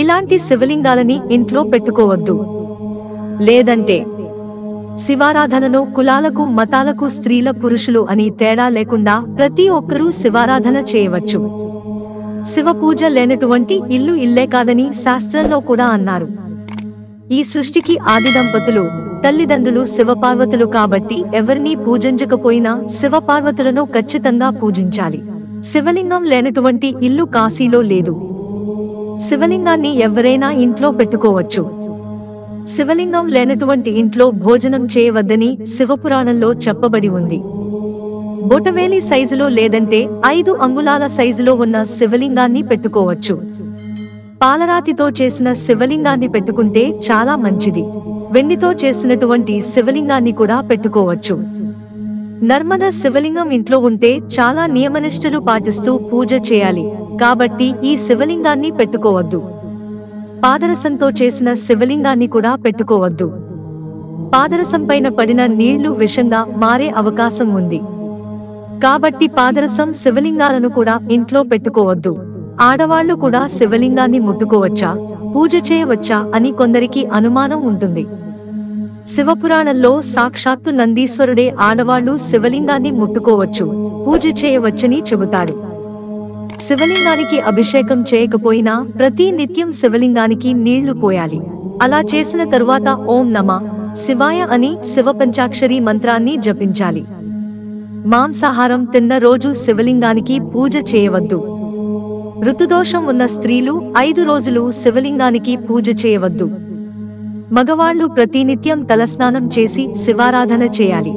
ఇలాంటి శివలింగాలని ఇంట్లో పెట్టుకోవద్దు. లేదంటే శివారాధనను కులాలకు మతాలకు స్త్రీల పురుషులు అని తేడా లేకుండా ప్రతి ఒక్కరూ శివారాధన చేయవచ్చు. శివ పూజ లేనటువంటి ఇల్లు ఇల్లే కాదని శాస్త్రంలో కూడా అన్నారు. ఈ సృష్టికి ఆది దంపతులు తల్లిదండ్రులు శివపార్వతులు కాబట్టి ఎవరినీ పూజించకపోయినా శివపార్వతులను ఖచ్చితంగా పూజించాలి. శివలింగం లేనటువంటి ఇల్లు కాశీలో లేదు. శివలింగాన్ని ఎవరైనా ఇంట్లో పెట్టుకోవచ్చు. శివలింగం లేనటువంటి ఇంట్లో భోజనం చేయవద్దని శివపురాణంలో చెప్పబడి ఉంది. బొటవేలి సైజులో లేదంటే 5 అంగుళాల సైజులో ఉన్న శివలింగాన్ని పెట్టుకోవచ్చు. పాలరాతితో చేసిన శివలింగాన్ని పెట్టుకుంటే చాలా మంచిది. వెండితో చేసినటువంటి శివలింగాన్ని కూడా పెట్టుకోవచ్చు. నర్మద శివలింగం ఇంట్లో ఉంటే చాలా నియమనిష్టలు పాటిస్తూ పూజ చేయాలి కాబట్టి ఈ శివలింగాన్ని పెట్టుకోవద్దు. పాదరసంతో చేసిన శివలింగాన్ని కూడా పెట్టుకోవద్దు. పాదరసం పైన పడిన నీళ్లు విషంగా మారే అవకాశం ఉంది కాబట్టి పాదరసం శివలింగాలను కూడా ఇంట్లో పెట్టుకోవద్దు. ఆడవాళ్లు కూడా శివలింగాన్ని ముట్టుకోవచ్చా, పూజ చేయవచ్చా అని కొందరికి అనుమానం ఉంటుంది. శివపురాణంలో సాక్షాత్తు నందీశ్వరుడే ఆడవాళ్లు శివలింగాన్ని ముట్టుకోవచ్చు, పూజ చేయవచ్చని చెబుతాడు. శివలింగానికి అభిషేకం చేయకపోయినా ప్రతి నిత్యం శివలింగానికి నీళ్లు పోయాలి. అలా చేసిన తరువాత ఓం నమః శివాయ అని శివ పంచాక్షరి మంత్రాన్ని జపించాలి. మాంసాహారం తిన్న రోజు శివలింగానికి పూజ చేయవద్దు. ఋతుదోషం ఉన్న స్త్రీలు 5 రోజులు శివలింగానికి పూజ చేయవద్దు. మగవాళ్లు ప్రతినిత్యం తలస్నానం చేసి శివారాధన చేయాలి.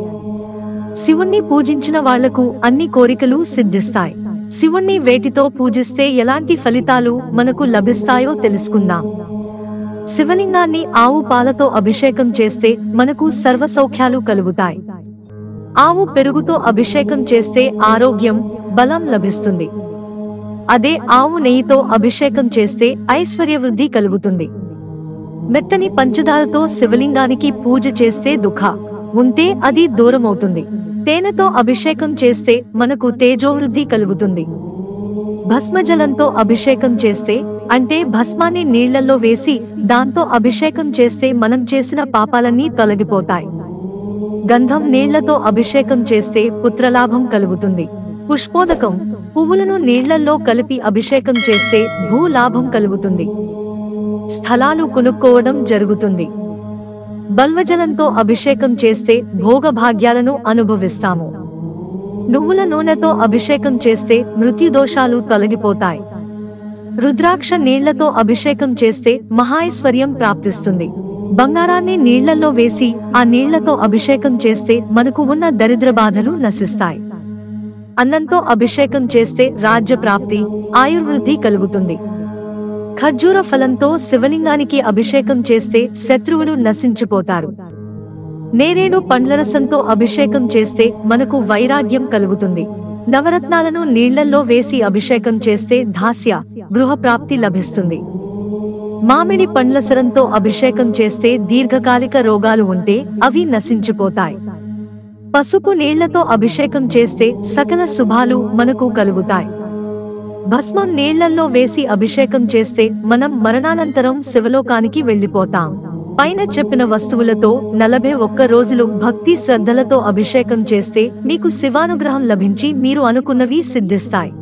శివుణ్ణి పూజించిన వాళ్లకు అన్ని కోరికలు సిద్ధిస్తాయి. శివుణ్ణి వేటితో పూజిస్తే ఎలాంటి ఫలితాలు మనకు లభిస్తాయో తెలుసుకుందాం. శివలింగాన్ని ఆవు పాలతో అభిషేకం చేస్తే మనకు సర్వ సౌఖ్యాలు కలుగుతాయి. ఆవు పెరుగుతో అభిషేకం చేస్తే ఆరోగ్యం, బలం లభిస్తుంది. అదే ఆవు నెయ్యితో అభిషేకం చేస్తే ఐశ్వర్యవృద్ధి కలుగుతుంది. మెత్తని పంచదారతో శివలింగానికి పూజ చేస్తే దుఃఖ ఉంటే అది దూరమవుతుంది. తేనెతో అభిషేకం చేస్తే మనకు తేజోవృద్ధి కలుగుతుంది. భస్మజలంతో అభిషేకం చేస్తే అంటే భస్మాన్ని నీళ్లలో వేసి దాంతో అభిషేకం చేస్తే మనం చేసిన పాపాలన్నీ తొలగిపోతాయి. గంధం నీళ్లతో అభిషేకం చేస్తే పుత్రలాభం కలుగుతుంది. పుష్పోదకం పువ్వులను నీళ్లల్లో కలిపి అభిషేకం చేస్తే భూలాభం కలుగుతుంది. స్థలాలు కొనుక్కోవడం జరుగుతుంది. బల్వజలంతో అభిషేకం చేస్తే భోగభాగ్యాలను అనుభవిస్తాము. నువ్వుల నూనెతో అభిషేకం చేస్తే మృత్యుదోషాలు తొలగిపోతాయి. రుద్రాక్ష నీళ్లతో అభిషేకం చేస్తే మహాైశ్వర్యం ప్రాప్తిస్తుంది. బంగారాన్ని నీళ్లలో వేసి ఆ నీళ్లతో అభిషేకం చేస్తే మనకు ఉన్న దరిద్ర బాధలు నశిస్తాయి. అన్నంతో అభిషేకం చేస్తే రాజ్య ప్రాప్తి, ఆయుర్వృద్ధి కలుగుతుంది. ఖర్జూర ఫలంతో శివలింగానికి అభిషేకం చేస్తే శత్రువులు నశించిపోతారు. నేరేడు పండ్లరసంతో అభిషేకం చేస్తే మనకు వైరాగ్యం కలుగుతుంది. నవరత్నాలను నీళ్లల్లో వేసి అభిషేకం చేస్తే ధాస్య, గృహప్రాప్తి లభిస్తుంది. మామిడి పండ్లసరంతో అభిషేకం చేస్తే దీర్ఘకాలిక రోగాలు ఉంటే అవి నశించిపోతాయి. పసుపు నీళ్లతో అభిషేకం చేస్తే సకల శుభాలు మనకు కలుగుతాయి. భస్మం నీళ్లల్లో వేసి అభిషేకం చేస్తే మనం మరణానంతరం శివలోకానికి వెళ్లిపోతాం. పైన చెప్పిన వస్తువులతో 41 రోజులు భక్తి శ్రద్ధలతో అభిషేకం చేస్తే మీకు శివానుగ్రహం లభించి మీరు అనుకున్నవి సిద్ధిస్తాయి.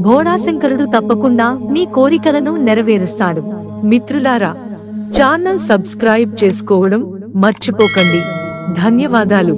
భోళాశంకరుడు తప్పకుండా మీ కోరికలను నెరవేరుస్తాడు. మిత్రులారా, ఛానల్ సబ్స్క్రైబ్ చేసుకోవడం మర్చిపోకండి. ధన్యవాదాలు.